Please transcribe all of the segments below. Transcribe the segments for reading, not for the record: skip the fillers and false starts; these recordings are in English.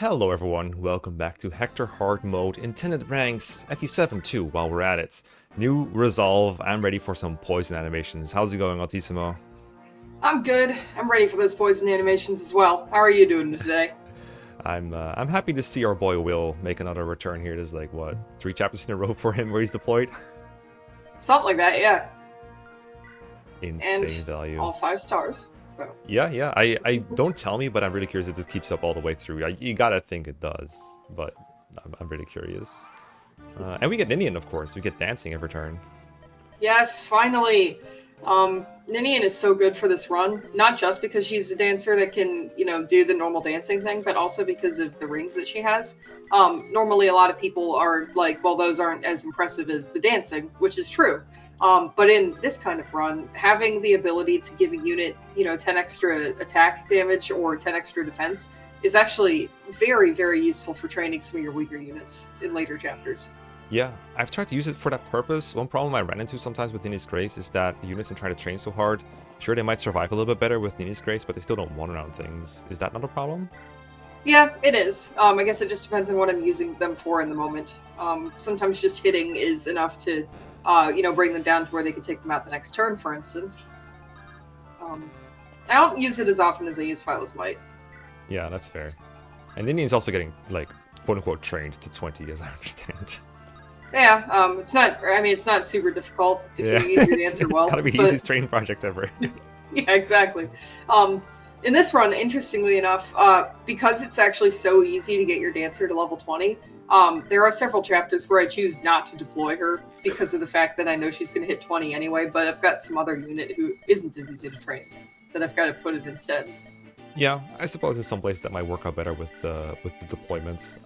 Hello everyone, welcome back to Hector Hard Mode, intended ranks, FE7 too, while we're at it. New resolve, I'm ready for some poison animations. How's it going, Altissimo? I'm good. I'm ready for those poison animations as well. How are you doing today? I'm happy to see our boy Will make another return here. There's like, what, 3 chapters in a row for him where he's deployed? Something like that, yeah. Insane And value. all 5 stars. So Yeah, I don't tell me, but I'm really curious if this keeps up all the way through. You gotta think it does, but I'm really curious. And we get Ninian, of course. We get dancing every turn. yes, finally. Ninian is so good for this run, not just because she's a dancer that can, do the normal dancing thing, but also because of the rings that she has. Normally, a lot of people are like, well, those aren't as impressive as the dancing, which is true. But in this kind of run, having the ability to give a unit, 10 extra attack damage or 10 extra defense is actually very, very useful for training some of your weaker units in later chapters. Yeah, I've tried to use it for that purpose. One problem I ran into sometimes with Nini's Grace is that the units I'm trying to train so hard, sure, they might survive a little bit better with Nini's Grace, but they still don't one around things. Is that not a problem? Yeah, it is. I guess it just depends on what I'm using them for in the moment. Sometimes just hitting is enough to, bring them down to where they can take them out the next turn, for instance. I don't use it as often as I use Phyllis Might. Yeah, that's fair. And Ninian's also getting, like, quote-unquote trained to 20, as I understand. Yeah, it's not super difficult if you use your dancer well. It's gotta be the easiest training projects ever. Yeah, exactly. In this run, interestingly enough, because it's actually so easy to get your dancer to level 20, there are several chapters where I choose not to deploy her because of the fact that I know she's going to hit 20 anyway, but I've got some other unit who isn't as easy to train that I've got to put it instead. Yeah, I suppose in some places that might work out better with the deployments.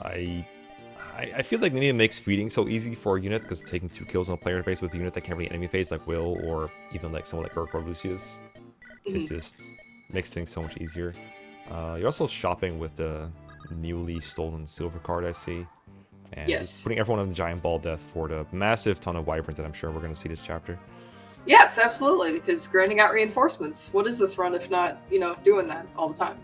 I feel like Ninian makes feeding so easy for a unit because taking 2 kills on a player face with a unit that can't really enemy phase like Will or even like someone like Urk or Lucius is just makes things so much easier. You're also shopping with the newly stolen silver card I see. And Yes. putting everyone on the giant ball death for the massive ton of wyverns that I'm sure we're going to see this chapter. Yes, absolutely, because grinding out reinforcements. What is this run if not, doing that all the time?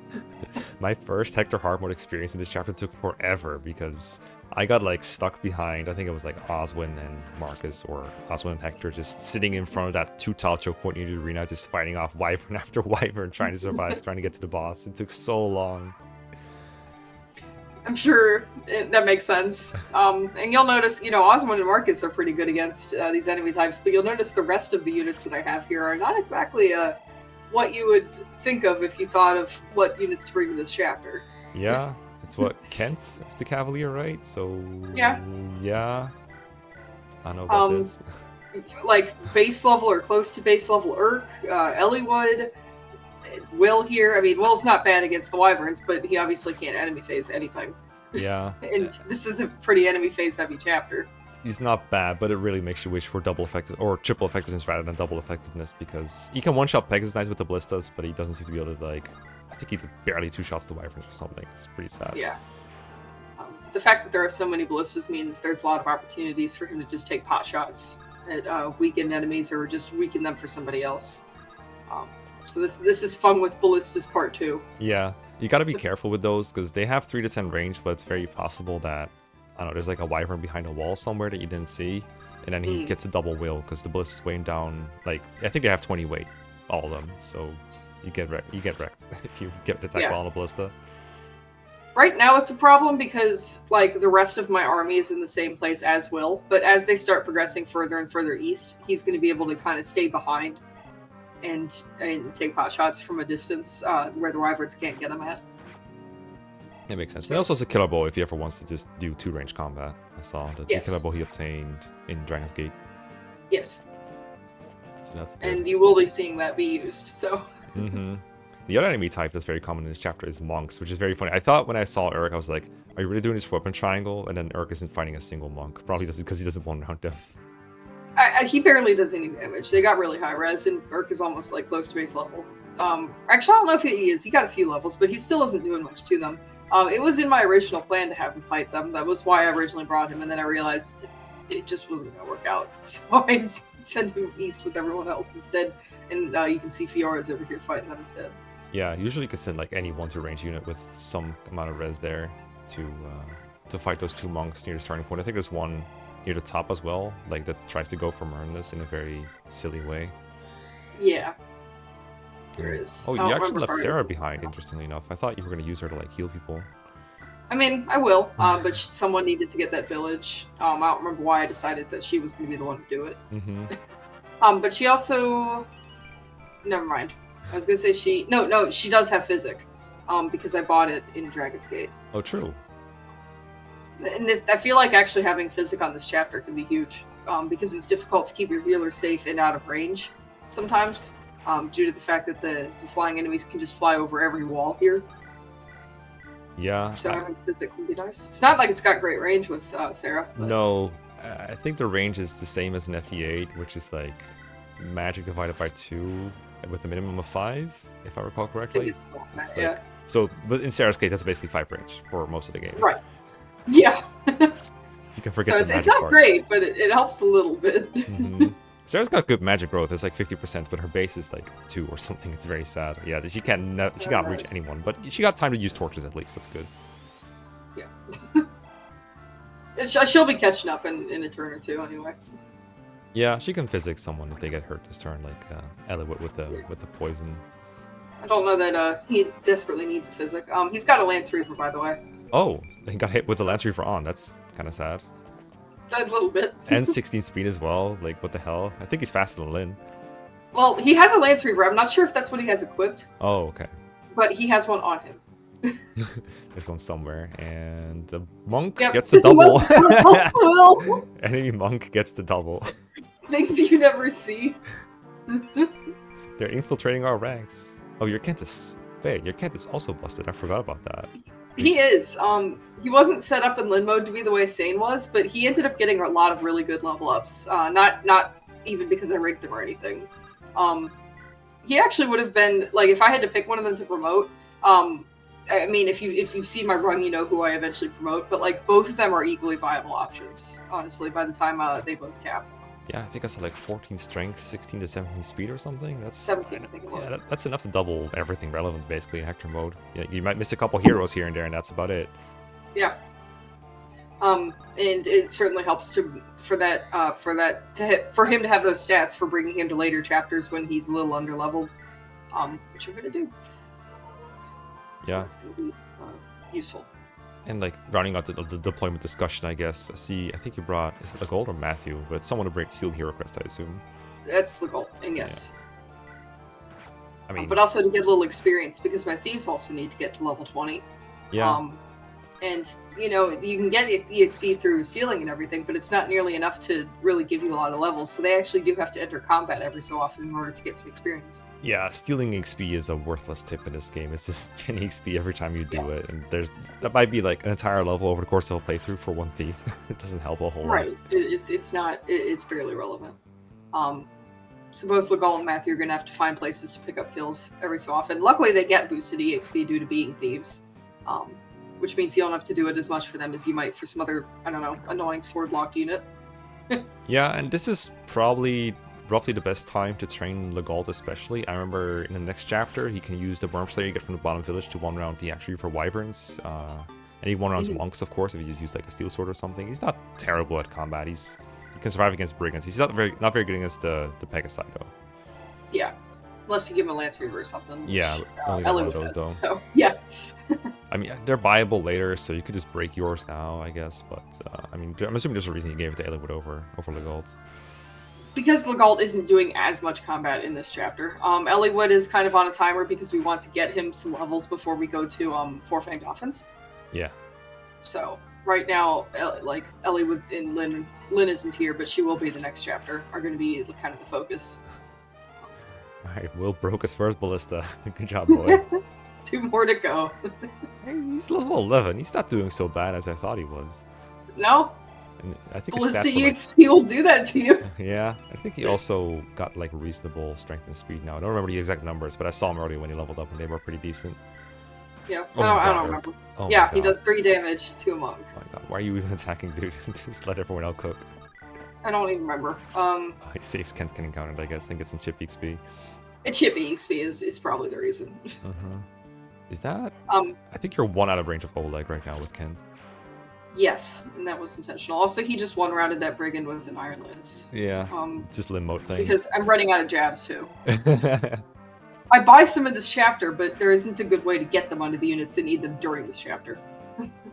My first Hector Hard Mode experience in this chapter took forever because I got like stuck behind, I think it was like Oswin and Marcus or Oswin and Hector just sitting in front of that 2-tile choke point in the arena just fighting off wyvern after wyvern trying to survive, trying to get to the boss. It took so long. I'm sure that makes sense. And you'll notice, Osmond and Marcus are pretty good against these enemy types, but you'll notice the rest of the units that I have here are not exactly what you would think of if you thought of what units to bring to this chapter. Yeah, it's what Kent is the Cavalier, right? So Yeah. I don't know about this. Like base level or close to base level Urk, Elliewood, Will here. I mean, Will's not bad against the Wyverns, but he obviously can't enemy phase anything. Yeah. And this is a pretty enemy phase heavy chapter. He's not bad, but it really makes you wish for double effective or triple effectiveness rather than double effectiveness because he can one-shot Pegasus Knights with the ballistas, but he doesn't seem to be able to like. I think he did barely 2 shots to wyverns or something. It's pretty sad. Yeah. The fact that there are so many ballistas means there's a lot of opportunities for him to just take pot shots at weakened enemies or just weaken them for somebody else. So this is fun with ballistas part 2. Yeah, you gotta be careful with those because they have 3 to 10 range, but it's very possible that I don't know. There's like a wyvern behind a wall somewhere that you didn't see, and then he gets a double will because the ballista's weighing down. Like I think they have 20 weight, all of them. So you get wrecked if you get the attack while on a ballista. Right now it's a problem because like the rest of my army is in the same place as Will, but as they start progressing further and further east, he's going to be able to kind of stay behind and take pot shots from a distance where the wyverns can't get him at. That makes sense. And also has a killer bow if he ever wants to just do 2-range combat. I saw the killer bow he obtained in Dragon's Gate. Yes. So that's good. And you will be seeing that be used, so... The other enemy type that's very common in this chapter is monks, which is very funny. I thought when I saw Urk, I was like, are you really doing this for weapon triangle? And then Urk isn't fighting a single monk. Probably doesn't because he doesn't one round them. He barely does any damage. They got really high res, and Urk is almost like close to base level. Actually, I don't know if he is. He got a few levels, but he still isn't doing much to them. It was in my original plan to have him fight them. That was why I originally brought him, and then I realized it just wasn't going to work out. So I sent him east with everyone else instead, and you can see Fiora's over here fighting them instead. Yeah, usually you can send like any 1-2 range unit with some amount of res there. to fight those two monks near the starting point. I think there's one near the top as well, like that tries to go for Mernus in a very silly way. Yeah. There is. Oh, you actually left Sarah behind, interestingly enough. I thought you were going to use her to like heal people. I mean, I will, but someone needed to get that village. I don't remember why I decided that she was going to be the one to do it. But she also... Never mind. I was going to say she... No, she does have Physic, because I bought it in Dragon's Gate. Oh, true. And I feel like actually having Physic on this chapter can be huge, because it's difficult to keep your healer safe and out of range sometimes, due to the fact that the flying enemies can just fly over every wall here. Yeah. So having Physic would be nice. It's not like it's got great range with Sarah. But... No, I think the range is the same as an FE8, which is like magic divided by 2 with a minimum of 5, if I recall correctly. It's yeah. So, but in Sarah's case, that's basically 5 range for most of the game. Right. Yeah. You can forget so it's not part. Great, but it helps a little bit. Sarah's got good magic growth. It's like 50%, but her base is like 2 or something. It's very sad. Yeah, she can't reach anyone, but she got time to use torches at least. That's good. Yeah. She'll be catching up in a turn or two anyway. Yeah, she can physics someone if they get hurt this turn, like Eliwood with the poison. I don't know that he desperately needs a Physic. He's got a Lance Reaver, by the way. Oh, he got hit with the Lance Reaver on. That's kind of sad. A little bit. And 16 speed as well. Like, what the hell? I think he's faster than Lyn. Well, he has a Lance Reaver. I'm not sure if that's what he has equipped. Oh, okay. But he has one on him. There's one somewhere. And the monk gets the double. Enemy monk gets the double. Things you never see. They're infiltrating our ranks. Oh, your Kentis. Wait, your Kentis also busted. I forgot about that. He is. He wasn't set up in Lyn mode to be the way Sane was, but he ended up getting a lot of really good level ups. Not even because I rigged them or anything. He actually would have been, like, if I had to pick one of them to promote, I mean, if you've seen my run, you know who I eventually promote, but like both of them are equally viable options, honestly, by the time they both cap. Yeah, I think I said like 14 strength, 16 to 17 speed or something. That's 17, I think it was. Yeah, that's enough to double everything relevant basically in Hector mode. Yeah, you might miss a couple heroes here and there, and that's about it. Yeah. And it certainly helps for him to have those stats for bringing him to later chapters when he's a little under leveled, which we're gonna do. So yeah, it's gonna be useful. And like rounding out the deployment discussion, I guess. I think you brought, is it Legold or Matthew? But someone to bring Sealed Hero Crest, I assume. That's Legold, and yes. Yeah. I mean, but also to get a little experience because my thieves also need to get to level 20. Yeah. And you know you can get EXP through stealing and everything, but it's not nearly enough to really give you a lot of levels. So they actually do have to enter combat every so often in order to get some experience. Yeah, stealing XP is a worthless tip in this game. It's just 10 XP every time you do it, and that might be like an entire level over the course of a playthrough for one thief. It doesn't help a whole lot. Right. It's barely relevant. So both Legal and Matthew are gonna have to find places to pick up kills every so often. Luckily, they get boosted EXP due to being thieves. Which means you don't have to do it as much for them as you might for some other, I don't know, annoying sword-locked unit. Yeah, and this is probably roughly the best time to train Legault especially. I remember in the next chapter, he can use the Worm Slayer you get from the bottom village to one-round the actually for wyverns. And he one-rounds monks, of course, if you just use like a steel sword or something. He's not terrible at combat. He can survive against brigands. He's not very good against the Pegasi, though. Yeah, unless you give him a Lance Reaver or something. Yeah, only one of those, though. So, yeah. I mean, they're buyable later, so you could just break yours now, I guess. But, I mean, I'm assuming there's a reason you gave it to Eliwood over Legault. Because Legault isn't doing as much combat in this chapter. Eliwood is kind of on a timer because we want to get him some levels before we go to Four Fanged Offense. Yeah. So, right now, like, Eliwood and Lyn isn't here, but she will be the next chapter, are going to be kind of the focus. Alright, Will broke his first ballista. Good job, boy. 2 more to go. Hey, he's level 11. He's not doing so bad as I thought he was. No? And I think Ballista EXP will do that to you. Yeah, I think he also got like reasonable strength and speed now. I don't remember the exact numbers, but I saw him earlier when he leveled up and they were pretty decent. Yeah, I don't remember. Oh yeah, he does 3 damage to a monk. Oh my god, why are you even attacking, dude? Just let everyone else cook. I don't even remember. He saves Kent can encounter, I guess, and get some chip XP. A chip EXP is probably the reason. Is that? Um, I think you're 1 out of range of Oleg right now with Kent. yes, and that was intentional. Also, he just one-rounded that brigand with an Iron Lance. Yeah, just limb mode things. Because I'm running out of jabs, too. I buy some in this chapter, but there isn't a good way to get them onto the units that need them during this chapter.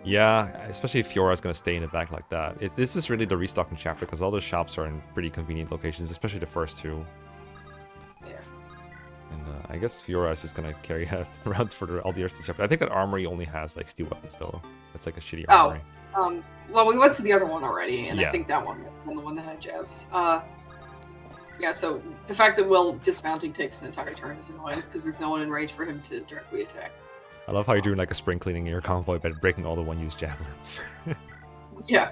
Yeah, especially if Fiora's going to stay in the back like that. This is really the restocking chapter, because all those shops are in pretty convenient locations, especially the first 2. Yeah. And I guess Fiora is just going to carry that around for all the rest of the chapter. I think that armory only has, like, steel weapons, though. That's like a shitty armory. Well, we went to the other one already, and Yeah. I think that one was the one that had jabs. Yeah, so the fact that Will dismounting takes an entire turn is annoying, because there's no one in range for him to directly attack. I love how you're doing like a spring cleaning in your convoy by breaking all the one-use javelins. Yeah.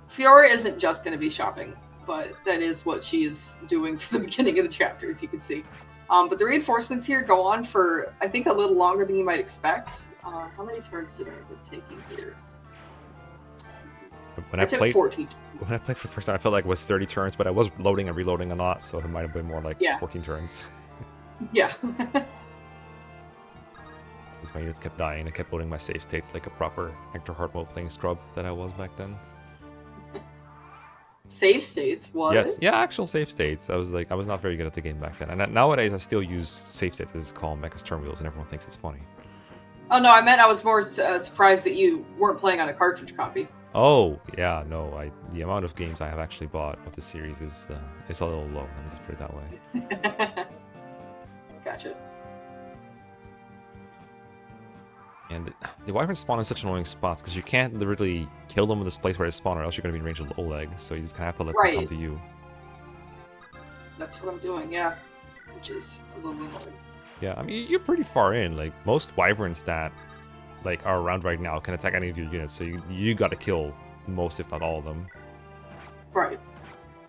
Fiora isn't just going to be shopping, but that is what she is doing for the beginning of the chapter, as you can see. But the reinforcements here go on for, I think, a little longer than you might expect. How many turns did I end up taking here? I took 14. When I played for the first time, I felt like it was 30 turns, but I was loading and reloading a lot, so it might have been more like 14 turns. Yeah. Because my units kept dying. I kept loading my save states like a proper Hector Mode playing scrub that I was back then. Save states? What? Yes, yeah, actual save states. I was not very good at the game back then. And nowadays, I still use save states as call mechas turn wheels, and everyone thinks it's funny. Oh, no, I meant I was more surprised that you weren't playing on a cartridge copy. Oh, yeah, no. The amount of games I have actually bought of the series is a little low. Let me just put it that way. Gotcha. And the wyverns spawn in such annoying spots because you can't literally kill them in this place where they spawn, or else you're going to be in range of Oleg. So you just kind of have to let them come to you. That's what I'm doing, yeah. Which is a little annoying. Yeah, I mean, you're pretty far in. Like, most wyverns that are around right now can attack any of your units, so you got to kill most, if not all of them. Right.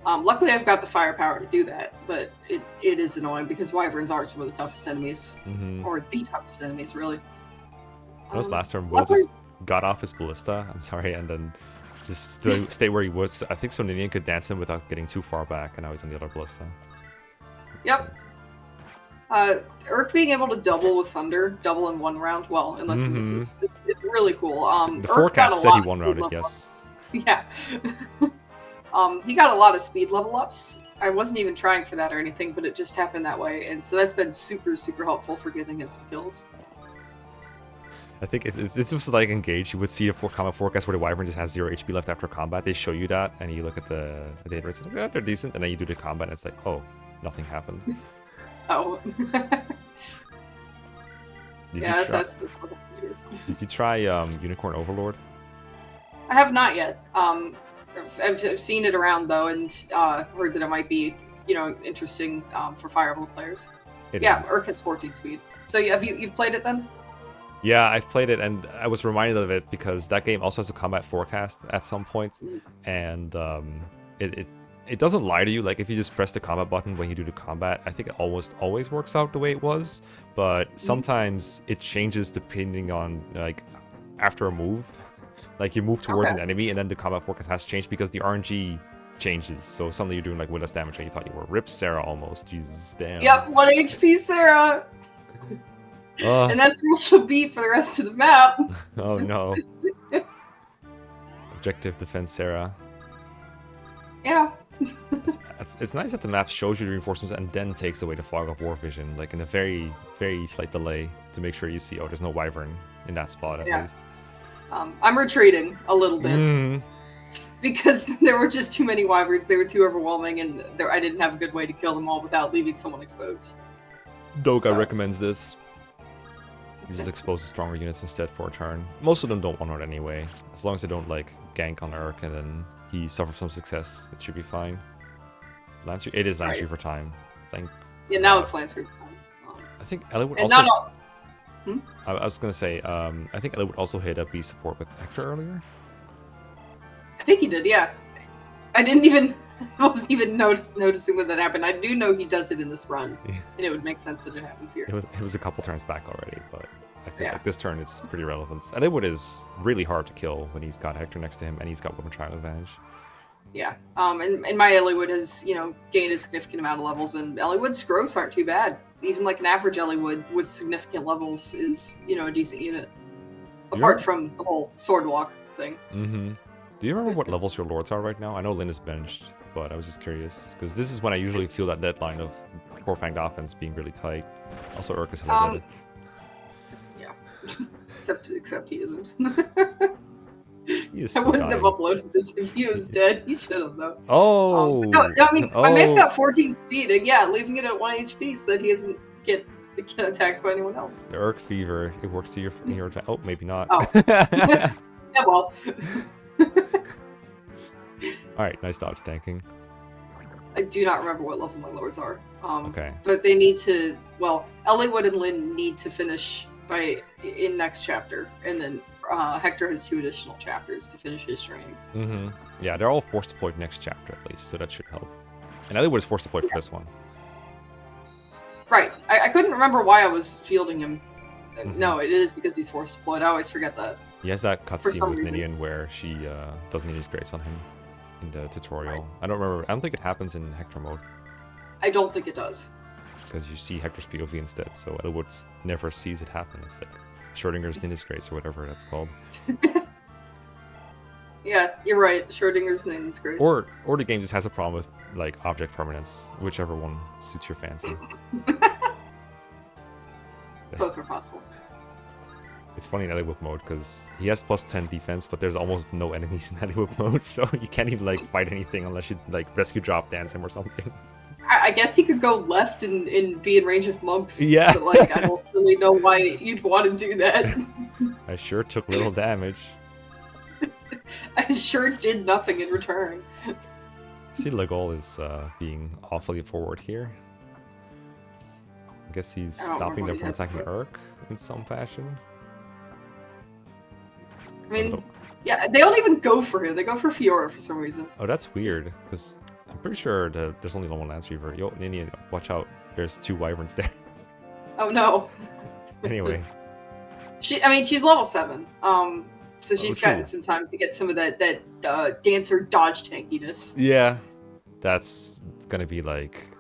Luckily, I've got the firepower to do that, but it is annoying because wyverns are some of the toughest enemies, or the toughest enemies, really. Notice last turn, Will just got off his ballista. I'm sorry, and then just stay where he was. I think so Ninian could dance him without getting too far back, and now he's on the other ballista. Yep. Urk being able to double with Thunder, double in one round, well, unless he misses, it's really cool. The forecast said he one-rounded, yes. Yeah. He got a lot of speed level ups. I wasn't even trying for that or anything, but it just happened that way, and so that's been super, super helpful for giving him some kills. I think this was like Engage. You would see a combat forecast where the wyvern just has 0 HP left after combat. They show you that, and you look at the data rates, like, they're decent, and then you do the combat, and it's like, oh, nothing happened. Oh. That's what I'm doing. Did you try Unicorn Overlord? I have not yet. I've seen it around though, and heard that it might be, interesting for Fire Emblem players. It is. Urk has 14 speed. So you've played it then? Yeah, I've played it, and I was reminded of it because that game also has a combat forecast at some point, and it doesn't lie to you. Like, if you just press the combat button when you do the combat, I think it almost always works out the way it was, but sometimes it changes depending on, like, after a move. Like, you move towards an enemy, and then the combat forecast has changed because the RNG changes. So suddenly you're doing, like, way less damage than you thought you were. Rip Sarah almost. Jesus, damn. Yep, 1 HP Sarah! And that's where she'll be for the rest of the map. Oh, no. Objective Defense Sarah. Yeah. It's nice that the map shows you the reinforcements and then takes away the fog of war vision, like in a very, very slight delay to make sure you see, oh, there's no wyvern in that spot at least. I'm retreating a little bit because there were just too many wyverns. They were too overwhelming, and I didn't have a good way to kill them all without leaving someone exposed. Doga recommends this. He just exposes stronger units instead for a turn. Most of them don't one-hit anyway. As long as they don't, like, gank on Urk and then he suffers some success, it should be fine. Lance, it is Lance Reaver time. Yeah, now it's Lance Reaver time. I think Ellie would and also... not all... I was going to say, I think Ellie would also hit a B support with Hector earlier. I think he did, yeah. I wasn't even noticing when that happened. I do know he does it in this run, and it would make sense that it happens here. It was a couple turns back already, but I feel like this turn it's pretty relevant. And Elwood is really hard to kill when he's got Hector next to him, and he's got weapon trial advantage. Yeah, and my Eliwood has, gained a significant amount of levels, and Eliwood's growths aren't too bad. even like an average Elliewood with significant levels is, you know, a decent unit. Apart from the whole sword walk thing. Mm-hmm. Do you remember what levels your lords are right now? I know Lynn is benched, but I was just curious. Because this is when I usually feel that deadline of four-fanged offense being really tight. Also, Urk is hella dead. Yeah. except he isn't. He is I so wouldn't dying. have uploaded this if he was dead. He should have, though. Oh! No, I mean, my man's got 14 speed, and yeah, leaving it at 1 HP so that he doesn't get attacked by anyone else. The Urk fever, it works to your advantage. Oh, maybe not. Oh. Yeah, well. Alright, nice dodge tanking. I do not remember what level my lords are. Okay. But they need to, well, Elliewood and Lynn need to finish in next chapter, and then Hector has 2 additional chapters to finish his training. Mm-hmm. Yeah, they're all forced deployed next chapter at least, so that should help. And Elliewood is forced deployed for this one. Right. I couldn't remember why I was fielding him. No, it is because he's forced deployed. I always forget that. He has that cutscene with reason. Ninian where she does Ninian's grace on him in the tutorial. Right. I don't remember. I don't think it happens in Hector mode. I don't think it does. Because you see Hector's POV instead, so Elliewood never sees it happen. It's like Schrodinger's Ninian's grace or whatever that's called. Yeah, you're right. Schrodinger's Ninian's grace. Or the game just has a problem with like object permanence, whichever one suits your fancy. Both are possible. It's funny in Elliewood mode because he has plus 10 defense, but there's almost no enemies in Elliewood mode, so you can't even like fight anything unless you like rescue drop dance him or something. I guess he could go left and be in range of monks. Yeah. But like, I don't really know why you'd want to do that. I sure took little damage. I sure did nothing in return. See, Legol is being awfully forward here. I guess he's stopping them from attacking Urk in some fashion. I mean, yeah, they don't even go for him. They go for Fiora for some reason. Oh, that's weird, because I'm pretty sure there's only one Lance Reaver. Yo, Ninian, watch out. There's 2 wyverns there. Oh, no. Anyway. She's level 7. So she's gotten some time to get some of that dancer dodge tankiness. Yeah. That's gonna be like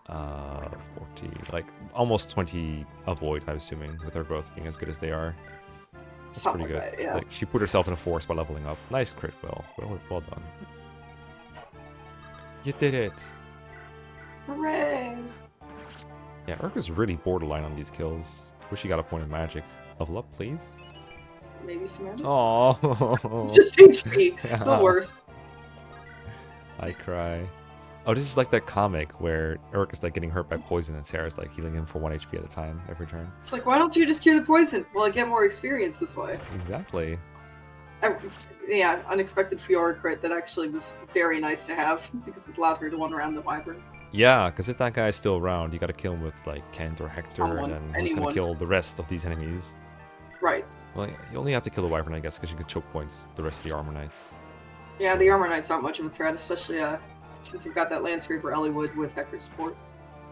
40, like almost 20 avoid, I'm assuming, with her growth being as good as they are. That's Something pretty good. like that, yeah. It's like she put herself in a force by leveling up. Nice crit, well done. You did it. Hooray! Yeah, Urk is really borderline on these kills. Wish he got a point of magic. Level up, please. Maybe some magic. Oh, Just HP. The worst. I cry. Oh, this is like that comic where Urk is like getting hurt by poison and Sarah's like healing him for 1 HP at a time every turn. It's like, why don't you just cure the poison? Well, I get more experience this way. Exactly. Yeah, unexpected Fiora crit that actually was very nice to have because it allowed her to one around the wyvern. Yeah, because if that guy is still around, you gotta kill him with like Kent or Hector, Someone, and then he's gonna anyone. kill the rest of these enemies. Right. Well, you only have to kill the wyvern, I guess, because you can choke points the rest of the armor knights. Yeah, the armor knights aren't much of a threat, especially since you've got that Lance Reaver Elliewood with Hector support.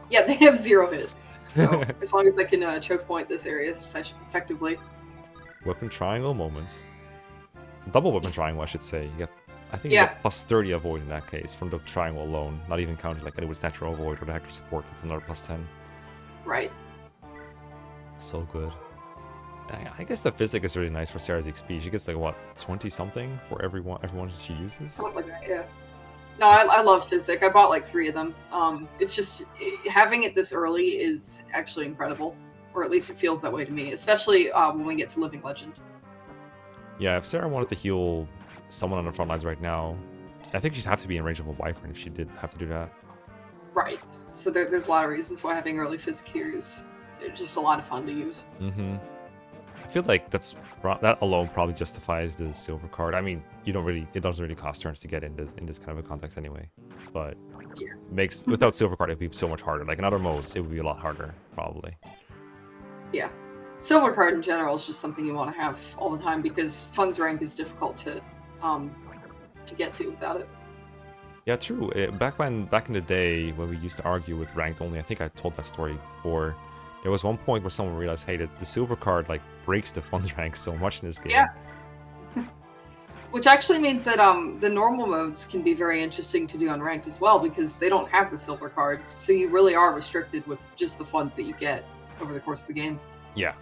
Yeah, they have 0 hit. So as long as I can choke point this area effectively. Weapon triangle moment. Double weapon triangle, I should say. Yep. I think you get plus 30 avoid in that case from the triangle alone, not even counting like Elliewood's natural avoid or the Hector support. It's another plus 10. Right. So good. I guess the physic is really nice for Sarah's XP. She gets like what, 20 something for everyone she uses. Something like that, yeah. No, I love physic. I bought like 3 of them. It's just having it this early is actually incredible, or at least it feels that way to me, especially when we get to Living Legend. Yeah, if Sarah wanted to heal someone on the front lines right now, I think she'd have to be in range of a wyvern if she did have to do that. Right. So there's a lot of reasons why having early physic here is just a lot of fun to use. Mm-hmm. I feel like that alone probably justifies the silver card. I mean, it doesn't really cost turns to get in this kind of a context anyway. But without silver card, it'd be so much harder. Like in other modes, it would be a lot harder, probably. Yeah. Silver card in general is just something you want to have all the time because funds rank is difficult to get to without it. Yeah, true. Back in the day when we used to argue with ranked only, I think I told that story before. There was one point where someone realized, hey, the silver card like breaks the funds rank so much in this game. Yeah. Which actually means that the normal modes can be very interesting to do on ranked as well, because they don't have the silver card, so you really are restricted with just the funds that you get over the course of the game. Yeah,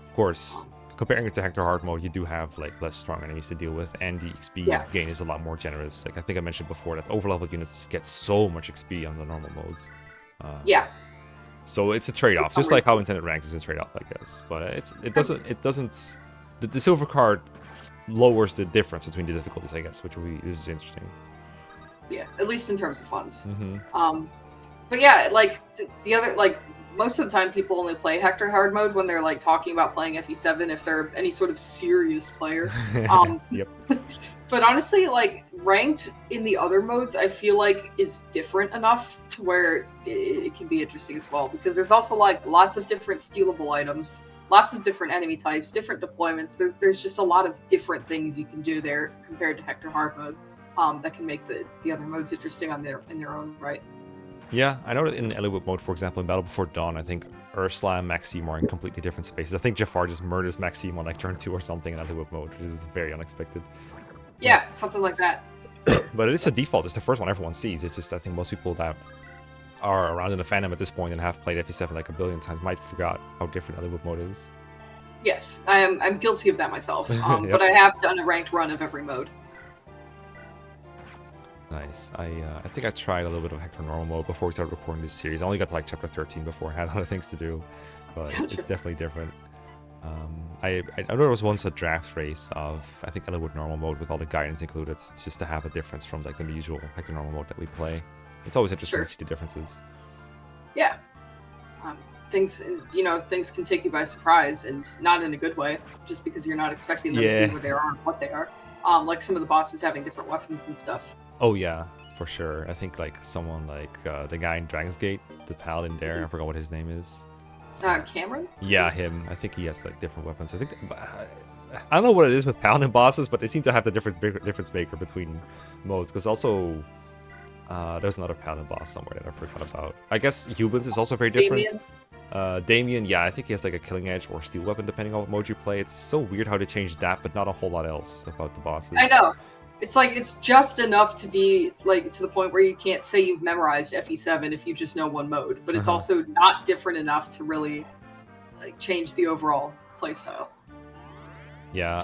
of course. Comparing it to Hector Hard Mode, you do have like less strong enemies to deal with, and the XP gain is a lot more generous. Like I think I mentioned before, that overleveled units just get so much XP on the normal modes. Yeah. So it's a trade-off, just like how intended ranks is a trade-off, I guess. But it doesn't. The silver card lowers the difference between the difficulties, I guess, this is interesting. Yeah, at least in terms of funds. Mm-hmm. But yeah, like the other, like most of the time, people only play Hector Hard Mode when they're like talking about playing FE7 if they're any sort of serious player. Yep. But honestly, like ranked in the other modes, I feel like is different enough to where it can be interesting as well, because there's also like lots of different stealable items, lots of different enemy types, different deployments. There's just a lot of different things you can do there compared to Hector Hard Mode, that can make the other modes interesting in their own right. Yeah, I know that in Elwood mode, for example, in Battle Before Dawn, I think Ursula and Maxime are in completely different spaces. I think Jafar just murders Maxime on like turn 2 or something in Elwood mode, which is very unexpected. Yeah, something like that. But it's a default. It's the first one everyone sees. It's just I think most people that are around in the fandom at this point and have played FE7 like a billion times might forgot how different Elwood mode is. Yes, I'm guilty of that myself. Yep. But I have done a ranked run of every mode. Nice. I think I tried a little bit of Hector normal mode before we started recording this series. I only got to like chapter 13 before I had other things to do, but Gotcha. It's definitely different. I know there was once a draft race of I think Elwood normal mode with all the guidance included, just to have a difference from like the usual Hector normal mode that we play. It's always interesting to see the differences. Yeah. Things can take you by surprise, and not in a good way, just because you're not expecting them to be where they are and what they are. Like some of the bosses having different weapons and stuff. Oh yeah, for sure. I think like someone like the guy in Dragon's Gate, the paladin there, I forgot what his name is. Cameron? Yeah, him. I think he has like different weapons. I think I don't know what it is with paladin bosses, but they seem to have the difference maker between modes. Because also, there's another paladin boss somewhere that I forgot about. I guess Hubens is also very different. Damien, yeah, I think he has like a killing edge or steel weapon depending on what mode you play. It's so weird how they changed that, but not a whole lot else about the bosses. I know. It's like it's just enough to be like to the point where you can't say you've memorized FE7 if you just know one mode, but it's also not different enough to really like change the overall playstyle. Yeah.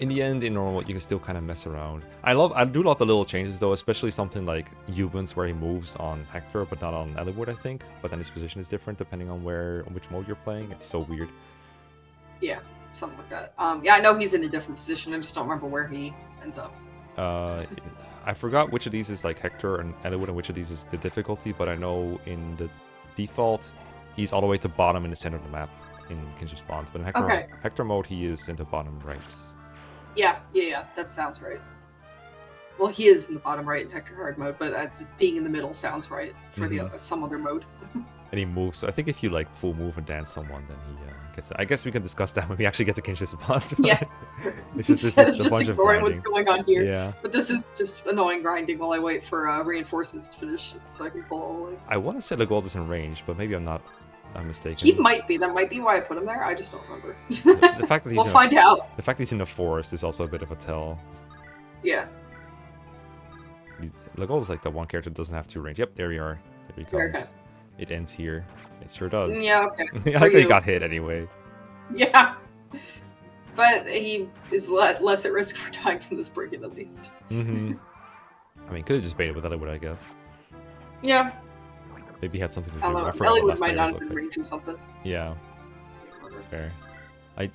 In the end, in normal, you can still kind of mess around. I do love the little changes though, especially something like Hubens where he moves on Hector but not on Elwood, I think. But then his position is different depending on which mode you're playing. It's so weird. Yeah, something like that. Yeah, I know he's in a different position. I just don't remember where he ends up. I forgot which of these is like Hector and Elwood and which of these is the difficulty, but I know in the default he's all the way to bottom in the center of the map in Kinship's Bond. But in Hector mode he is in the bottom right. Yeah, that sounds right. Well, he is in the bottom right in Hector Hard mode, but being in the middle sounds right for some other mode. And he moves. So I think if you like full move and dance someone, then he gets. I guess we can discuss that when we actually get to Kinship's Bond. Yeah. This is just a bunch of grinding. What's going on here. Yeah. But this is just annoying grinding while I wait for reinforcements to finish so I can pull all the way. I want to say Legold is in range, but maybe I'm mistaken. He might be. That might be why I put him there. I just don't remember. The fact that he's we'll find out. The fact that he's in the forest is also a bit of a tell. Yeah. Legold is like the one character that doesn't have 2 range. Yep, there we are. There he comes. Okay. It ends here. It sure does. Yeah, okay. I like he got hit anyway. Yeah. But he is less at risk for dying from this break-in, at least. I mean, could have just baited with Elwood, I guess. Yeah. Maybe he had something to do. I forgot Elwood might not have been range or something. Yeah. That's fair.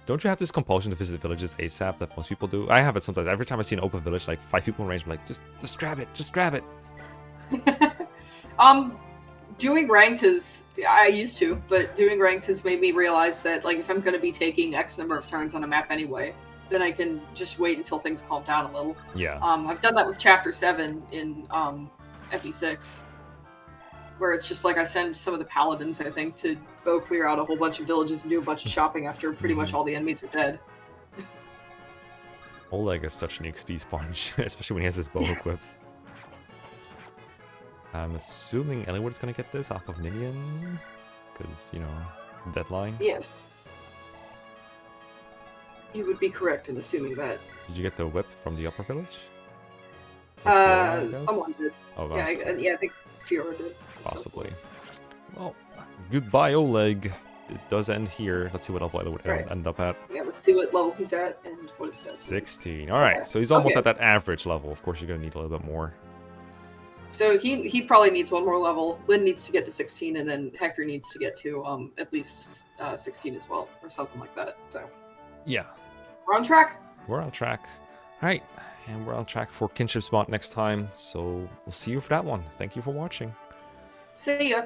Don't you have this compulsion to visit villages ASAP that most people do? I have it sometimes. Every time I see an open village, like 5 people in range, I'm like, just grab it. Just grab it. Doing ranked I used to, but doing ranked has made me realize that, like, if I'm going to be taking X number of turns on a map anyway, then I can just wait until things calm down a little. Yeah. I've done that with Chapter 7 in FE6, where it's just like I send some of the paladins, I think, to go clear out a whole bunch of villages and do a bunch of shopping after pretty much all the enemies are dead. Oleg is such an XP sponge, especially when he has his bow equipped. I'm assuming Elwood's gonna get this off of Ninian, because, deadline. Yes. You would be correct in assuming that. Did you get the whip from the upper village? Or Fiora, I guess? Someone did. Oh, Yeah, possibly. yeah, I think Fiora did. Possibly. Well, goodbye, Oleg. It does end here. Let's see what level it would Right. end up at. Yeah, let's see what level he's at and what it says. 16. All right, Okay. so he's almost Okay. at that average level. Of course, you're going to need a little bit more. So he probably needs one more level. Lynn needs to get to 16, and then Hector needs to get to at least 16 as well, or something like that. So Yeah, we're on track. we're on track. All right, and we're on track for Kinship Spot next time. So we'll see you for that one. Thank you for watching. See ya.